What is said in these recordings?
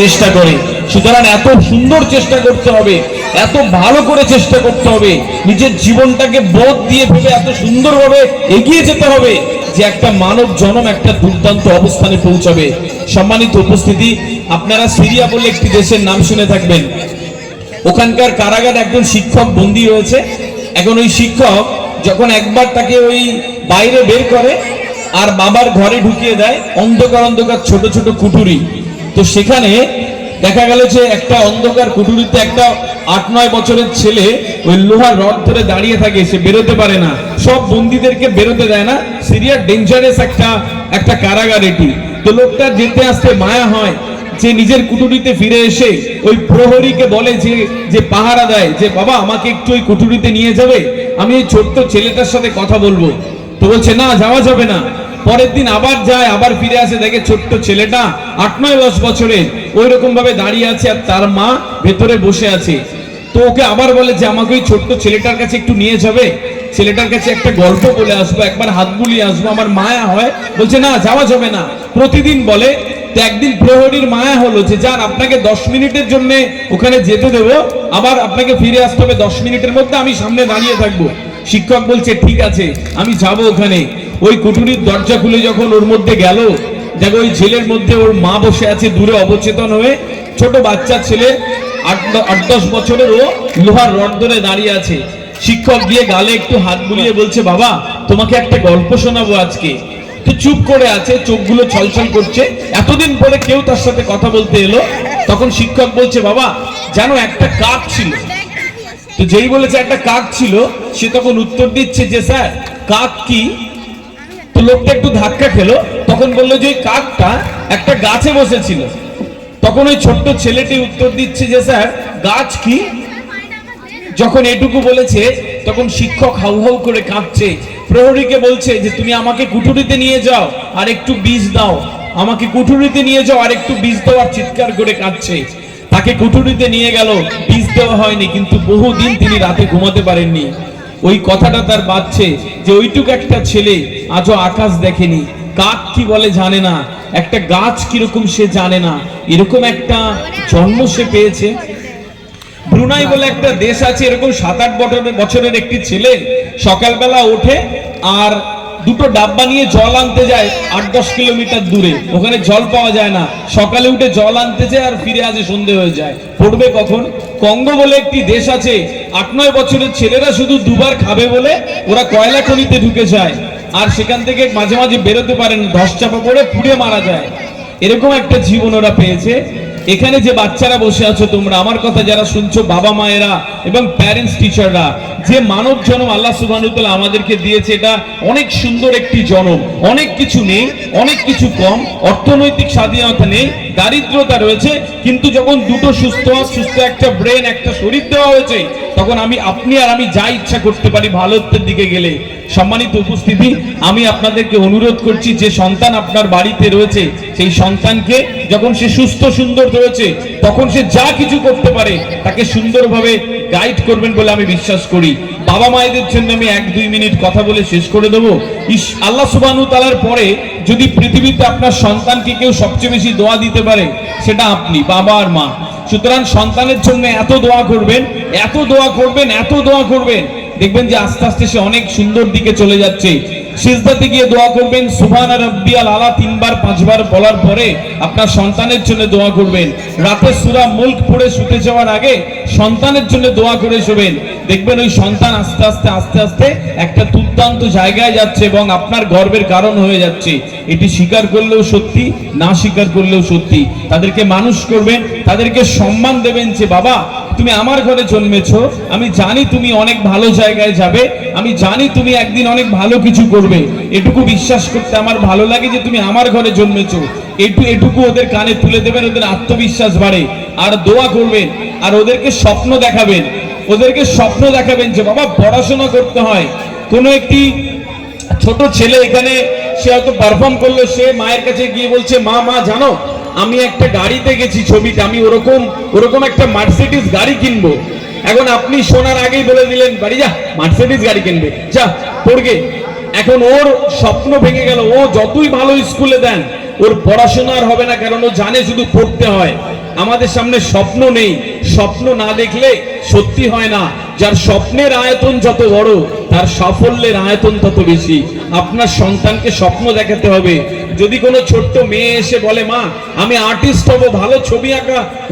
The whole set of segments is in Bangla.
চেষ্টা করে। সুতরাং এত সুন্দর চেষ্টা করতে হবে, এত ভালো করে চেষ্টা করতে হবে, নিজের জীবনটাকে বোধ দিয়ে ভেবে এত সুন্দরভাবে এগিয়ে যেতে হবে যে একটা মানব জনম একটা দুর্দান্ত অবস্থানে পৌঁছাবে। সম্মানিত উপস্থিতি, আপনারা সিরিয়া বলে একটি দেশের নাম শুনে থাকবেন। ওখানকার কারাগারে একজন শিক্ষক বন্দী রয়েছে। এখন ওই শিক্ষক যখন একবার তাকে ওই বাইরে বের করে আর বাবার ঘরে ঢুকিয়ে দেয়, অন্ধকার অন্ধকার ছোট ছোট কুঠুরি। তো সেখানে দেখা গেল যে একটা অন্ধকার কুঠুরিতে একটা 8-9 বছরের ছেলে ওই লোহার রড ধরে দাঁড়িয়ে থাকে, সে বেরোতে পারে না। সব বন্দীদেরকে বেরোতে দেয় না। সিরিয়ার ডেঞ্জারাস একটা কারাগার এটি। তো লোকটার যেতে আসতে মায়া হয়, যে নিজের কুঠুরিতে ফিরে এসে ওই প্রহরীকে বলে যে পাহারা দেয়, যে বাবা আমাকে একটু ওই কুঠুরিতে নিয়ে যাবে, আমি এই ছোট্ট ছেলেটার সাথে কথা বলবো। তো বলছে না, যাওয়া যাবে না। পরের দিন আবার যায়, আবার ফিরে আসে, দেখে ছোট্ট ছেলেটা 8-9 বছরের ওই রকম ভাবে দাঁড়িয়ে আছে আর তার মা ভেতরে বসে আছে। তো ওকে আবার বলে যে আমাকে ওই ছোট্ট ছেলেটার কাছে একটু নিয়ে যাবে, ছেলেটার কাছে একটা গল্প বলে আসবো, একবার হাত বুলিয়ে আসবো, আমার মায়া হয়। বলছে না, যাওয়া যাবে না। প্রতিদিন বলে। তো একদিন প্রহরীর মায়া হলো যে যান, আপনাকে 10 মিনিটের জন্য ওখানে যেতে দেবো, আবার আপনাকে ফিরে আসতে হবে 10 মিনিটের মধ্যে, আমি সামনে দাঁড়িয়ে থাকবো। শিক্ষক বলছে ঠিক আছে, আমি যাব ওখানে। ওই কুঠুরির দরজা খুলে যখন ওর মধ্যে গেল, দেখো ওই ছেলের মধ্যে ওর মা বসে আছে দূরে অবচেতন হয়ে, ছোট বাচ্চা ছেলে 8-10 বছরের, ও লোহার রড ধরে দাঁড়িয়ে আছে। শিক্ষক গিয়ে গালে একটু হাত বুলিয়ে বলছে বাবা তোমাকে একটা গল্প শোনাবো আজকে। তো চুপ করে আছে, চোখগুলো ছলছল করছে। এতদিন পরে কেউ তার সাথে কথা বলতে এলো। তখন শিক্ষক বলছে বাবা জানো একটা কাক ছিল। তো যেই বলেছে একটা কাক ছিল, সে তখন উত্তর দিচ্ছে যে স্যার কাক কি? তো লোকটা একটু ধাক্কা খেলো। তখন বললো যে কাকটা একটা গাছে বসেছিল। তখন ওই ছোট্ট ছেলেটি উত্তর দিচ্ছে যে স্যার গাছ কি? যখন এটুকু বলেছে তখন শিক্ষক হাউ হাউ করে কাঁদছে। প্রহরীকে বলছে যে তুমি আমাকে কুঠুরিতে নিয়ে যাও আর একটু বীজ দাও, আমাকে কুঠুরিতে নিয়ে যাও আর একটু বীজ দাও, আর চিৎকার করে কাঁদছে। তাকে কুঠুরিতে নিয়ে গেল, বীজ দেওয়া হয়নি, কিন্তু বহুদিন তিনি রাতে ঘুমাতে পারেননি। ওই কথাটা তার বাজছে যে ওইটুকু একটা ছেলে আজও আকাশ দেখেনি, কাক কি বলে জানে না, একটা গাছ কিরকম সে জানে না, এরকম একটা জন্ম সে পেয়েছে। ব্রুনাই বলে একটা দেশ আছে, এরকম 7-8 বছরের একটি ছেলে সকালবেলা ওঠে আর দুটো ডাব্বা নিয়ে জল আনতে যায় 8-10 কিলোমিটার দূরে। ওখানে জল পাওয়া যায় না, সকালে উঠে জল আনতে যায় আর ফিরে আসে সন্ধে হয়ে যায়। পড়বে কখন? কঙ্গো বলে একটি দেশ আছে, 8-9 বছরের ছেলেরা শুধু দুবার খাবে বলে ওরা কয়লা খনিতে ঢুকে যায়, আর সেখান থেকে মাঝে মাঝে বেরোতে পারেন, ধস চাপা পড়ে পুড়ে মারা যায়। এরকম একটা জীবন ওরা পেয়েছে। এখানে যে বাচ্চারা বসে আছো তোমরা, আমার কথা যারা শুনছো, বাবা মায়েরা এবং প্যারেন্টস টিচাররা, যে মানব জন্ম আল্লাহ সুবহানাহু ওয়া তাআলা আমাদেরকে দিয়েছে, এটা অনেক সুন্দর একটি জন্ম। অনেক কিছু নেই, অনেক কিছু কম, অর্থনৈতিক স্বাধীনতা নেই, দারিদ্রতা রয়েছে, কিন্তু যখন দুটো সুস্থ একটা ব্রেন, একটা শরীর দেওয়া হয়েছে, তখন আপনি আর আমি যা ইচ্ছা করতে পারি ভালোত্বের দিকে গেলে। সম্মানিত উপস্থিতি, আমি আপনাদেরকে অনুরোধ করছি, যে সন্তান আপনার বাড়িতে রয়েছে সেই সন্তানকে যখন সে সুস্থ সুন্দর রয়েছে তখন সে যা কিছু করতে পারে তাকে সুন্দরভাবে গাইড করবেন বলে আমি বিশ্বাস করি। বাবা মায়েদের জন্য আমি 1-2 মিনিট কথা বলে শেষ করে দেবো। আল্লাহ সুবহানাহু ওয়া তাআলার পরে যদি পৃথিবীতে আপনার সন্তানকে কেউ সবচেয়ে বেশি দোয়া দিতে পারে, সেটা আপনি, বাবা আর মা। সুতরাং সন্তানের জন্য এত দোয়া করবেন, এত দোয়া করবেন, এত দোয়া করবেন, দেখবেন যে আস্তে আস্তে সে অনেক সুন্দর দিকে চলে যাচ্ছে। সিজদাতে গিয়ে দোয়া করবেন, সুবহানা রাব্বিয়াল আলা 3 বার 5 বার বলার পরে আপনার সন্তানের জন্য দোয়া করবেন। রাতে সূরা মুলক পড়ে শুতে যাওয়ার আগে সন্তানের জন্য দোয়া করে শোবেন। দেখবেন ওই সন্তান আস্তে আস্তে আস্তে আস্তে একটা দুর্দান্ত জায়গায় যাচ্ছে এবং আপনার গর্বের কারণ হয়ে যাচ্ছে। এটি স্বীকার করলেও সত্যি, না স্বীকার করলেও সত্যি। তাদেরকে মানুষ করবেন, তাদেরকে সম্মান দেবেন যে বাবা তুমি আমার ঘরে জন্মেছো, আমি জানি তুমি অনেক ভালো জায়গায় যাবে, আমি জানি তুমি একদিন অনেক ভালো কিছু করবে, এটুকু বিশ্বাস করতে আমার ভালো লাগে যে তুমি আমার ঘরে জন্মেছো। এটুকু ওদের কানে তুলে দেবেন, ওদের আত্মবিশ্বাস বাড়ে। আর দোয়া করবেন, আর ওদেরকে স্বপ্ন দেখাবেন, ওদেরকে স্বপ্ন দেখাবেন যে বাবা পড়াশোনা করতে হয়। কোনো একটি ছোট ছেলে এখানে সে হয়তো পারফর্ম করলো, সে মায়ের কাছে গিয়ে বলছে মা জানো আমি একটা গাড়িতে গেছি, ছবিতে আমি ওরকম একটা মার্সিডিজ গাড়ি কিনবো। এখন আপনি শোনার আগেই বলে দিলেন বাড়ি যা মার্সিডিজ গাড়ি কিনবে, যা পড়গে। এখন ওর স্বপ্ন ভেঙে গেল। ও যতই ভালো স্কুলে দেন, ও ওর পড়াশোনা আর হবে না, কারণ ও জানে শুধু পড়তে হয়। আমাদের সামনে স্বপ্ন নেই, স্বপ্ন না দেখলে সত্যি হয় না। যার স্বপ্নের আয়তন যত বড়, তার সাফল্যের আয়তন তত বেশি। আপনার সন্তানকে স্বপ্ন দেখাতে হবে। যদি কোনো ছোট্ট মেয়ে এসে বলে, মা আমি আর্টিস্ট হব, ভালো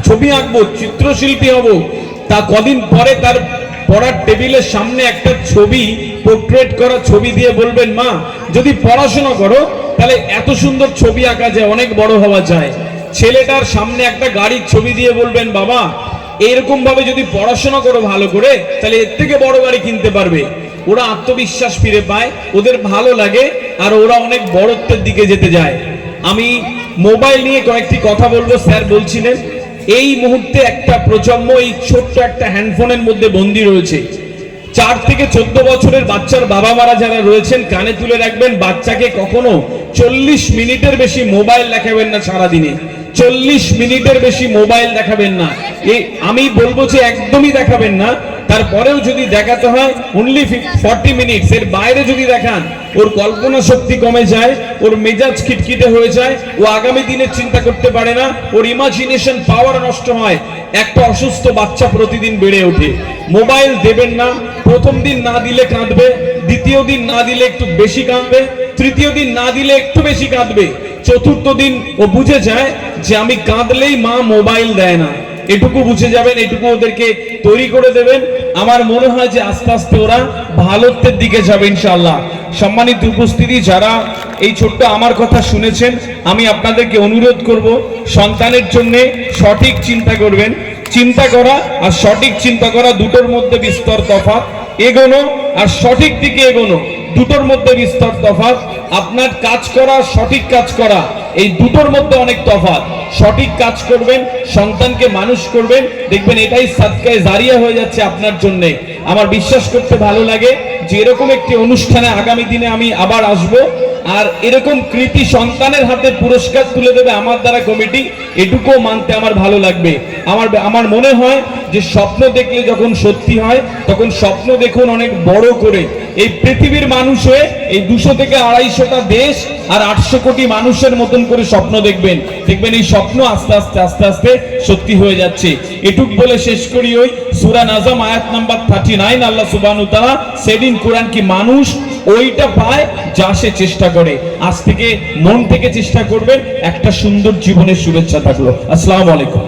ছবি আঁকবো, চিত্রশিল্পী হব, তা কদিন পরে তার পড়ার টেবিলের সামনে একটা ছবি, পোর্ট্রেট করা ছবি দিয়ে বলবেন, মা যদি পড়াশোনা করো তাহলে এত সুন্দর ছবি আঁকা যায়, অনেক বড় হওয়া যায়। ছেলেটার সামনে একটা গাড়ির ছবি দিয়ে বলবেন, বাবা এরকম ভাবে যদি পড়াশোনা করো ভালো করে, তাহলে এর থেকে বড় গাড়ি কিনতে পারবে। ওরা আত্মবিশ্বাস ফিরে পায়, ওদের ভালো লাগে, আর ওরা অনেক বড়ত্বের দিকে যেতে যায়। আমি মোবাইল নিয়ে কয়েকটি কথা বলবো। স্যার বলছিলেন এই মুহূর্তে একটা প্রজন্ম এই ছোট্ট একটা হ্যান্ডফোনের মধ্যে বন্দী রয়েছে। 4 থেকে 14 বছরের বাচ্চার বাবা মারা যারা রয়েছেন, কানে তুলে রাখবেন, বাচ্চাকে কখনো 40 মিনিটের বেশি মোবাইল দেখাবেন না সারাদিনে। 40 মিনিটের বেশি মোবাইল দেখাবেন না। আমি বলবো যে একদমই দেখাবেন না। তারপরেও যদি দেখাতে হয় অনলি 40 মিনিটস, এর বাইরে যদি দেখান ওর কল্পনা শক্তি কমে যায়, ওর মেজাজ খিটখিটে হয়ে যায়, ও আগামী দিনের চিন্তা করতে পারে না, ওর ইমাজিনেশন পাওয়ার নষ্ট হয়। একটা অসুস্থ বাচ্চা প্রতিদিন বেড়ে ওঠে। মোবাইল দেবেন না। প্রথম দিন না দিলে কাঁদবে, দ্বিতীয় দিন না দিলে একটু বেশি কাঁদবে, তৃতীয় দিন না দিলে একটু বেশি কাঁদবে, চতুর্থ দিন ও বুঝে যায় যে আমি কাঁদলেই মা মোবাইল দেয় না। এটুকু বুঝে যাবেন, এটুকু ওদেরকে তৈরি করে দেবেন। আমার মনে হয় যে আস্তে আস্তে ওরা ভালোত্বের দিকে যাবে ইনশাআল্লাহ। সম্মানিত উপস্থিতি, যারা এই ছোট্ট আমার কথা শুনেছেন, আমি আপনাদেরকে অনুরোধ করব, সন্তানের জন্য সঠিক চিন্তা করবেন। চিন্তা করা আর সঠিক চিন্তা করা দুটোর মধ্যে বিস্তর তফাৎ। এগোনো আর সঠিক দিকে এগোনো দুটোর মধ্যে বিস্তর তফাৎ। আপনার কাজ করা, সঠিক কাজ করা, এই দুটোর মধ্যে অনেক তফাৎ। সঠিক কাজ করবেন, সন্তানকে মানুষ করবেন, দেখবেন এটাই সাদকায়ে জারিয়া হয়ে যাচ্ছে আপনার জন্য। আমার বিশ্বাস করতে ভালো লাগে যে এরকম একটি অনুষ্ঠানে আগামী দিনে আমি আবার আসব, আর এরকম কৃতি সন্তানের হাতে পুরস্কার তুলে দেবে আমার দ্বারা কমিটি, এটুকুও মানতে আমার ভালো লাগবে। আমার মনে হয় যে স্বপ্ন দেখলে যখন সত্যি হয়, তখন স্বপ্ন দেখুন অনেক বড় করে। এই পৃথিবীর মানুষ হয়ে এই 200 থেকে 250টা দেশ আর 800 কোটি মানুষের মতন করে স্বপ্ন দেখবেন। দেখবেন এই স্বপ্ন আস্তে আস্তে আস্তে সত্যি হয়ে যাচ্ছে। এটুক বলে শেষ করি। ওই সূরা নাজম আয়াত নাম্বার 39, আল্লাহ সুবহানাহু ওয়া তাআলা সেদিন কোরআন কি মানুষ ওইটা পায় যা সে চেষ্টা করে। আজ থেকে মন থেকে চেষ্টা করবেন। একটা সুন্দর জীবনের শুভেচ্ছা থাকলো। আসসালামু আলাইকুম।